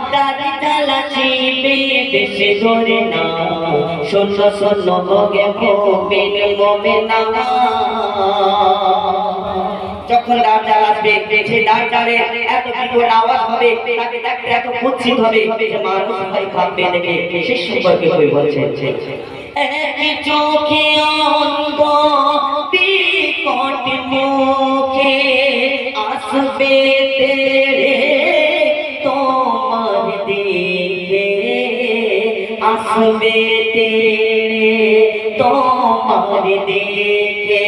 দাড়ি জ্বালা শিবে বেশি ধরে না শোনো শোনো গো মুমিন মুমিনা যখন দাঁড় জ্বালাবে সেই দাঁড় জ্বালে এত বিকট আওয়াজ হবে তাকে দেখতে এত কুৎসিত হবে যে মানুষ ভয় কাঁপবে দেখে সে সম্পর্কে কই বলছেন এক চোখে অন্ধ বিকট মুখে আসবে তেরে তোমার দিকে আসবে তেরে তোমার দিকে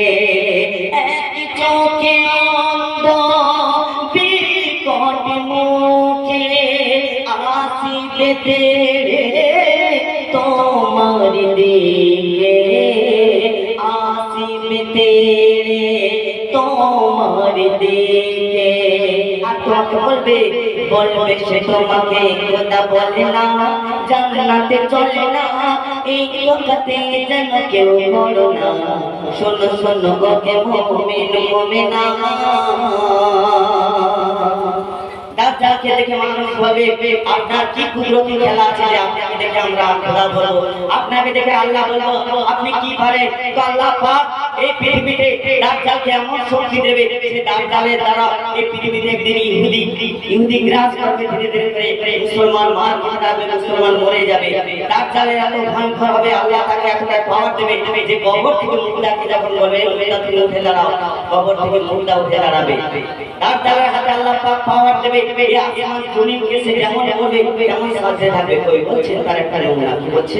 এক চোখে অন্ধ বিকট মুখে আসবে তেরে তোমার দিকে আসবে তেরে তোমার দিকে আর তোমাকে বলবে বলবে সে তোমাকে খোদা বলে না জান্নাতে চলে না এই জগতে যেন কেউ বলো না শোনো শোনো গো মুমিন মুমিনা দাঁতকে দেখে মানুষ ভাবে আপনার কি কুদরতি খেলা আছে যে আপনাকে দেখে আমরা খোদা বলবো আপনাকে দেখে আল্লাহ বলবো আপনি কি পারেন তো আল্লাহ পাক এই পৃথিবীতে দাজ্জালকে এমন শক্তি দেবে সে দাজ্জালের দ্বারা এই পৃথিবীতে একদিন ইহুদি গ্রাস করবে ধীরে ধীরে করে মুসলমান মারা যাবে মুসলমান মরে যাবে দাজ্জালের এত ভয়ঙ্কর হবে আল্লাহ তাকে এতটা পাওয়ার দেবে যে কবর থেকে মুর্দাকে যখন বলবে মুর্দা তুমি উঠে দাঁড়াও কবর থেকে মুর্দা উঠে দাঁড়াবে দাজ্জালের হাতে আল্লাহ পাক পাওয়ার দেবে এই আসমান জমিনকে সে যেমন করবে তেমন সাথে থাকবে কই বলছেন তার একটা নমুনা কি বলছে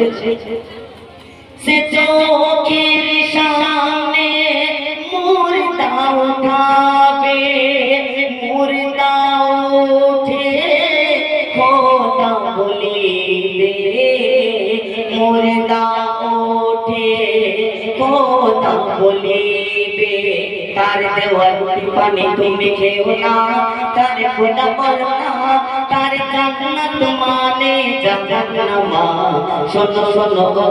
সে চোখের সামনে মুর্দা উঠাবে মুর্দা উঠে খোদা বলিবে মুর্দা উঠে খোদা বলিবে তার দেওয়ার পানি তুমি খেও না তার খোদা বলো না তার জান্নাত মানে জাহান্নামা শোনো শোনো গো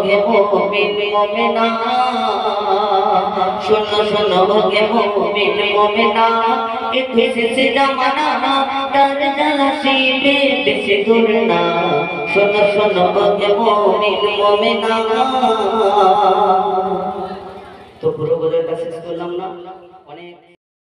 মুমিন মুমিনা শোনো শোনো গো মুমিন মুমিনা এসেছে জামানা তার জ্বালা শিবে বেশি দূর না শোনো শোনো গো মুমিন মুমিনা তো পুরো গজলটা শেষ করলাম না অনেক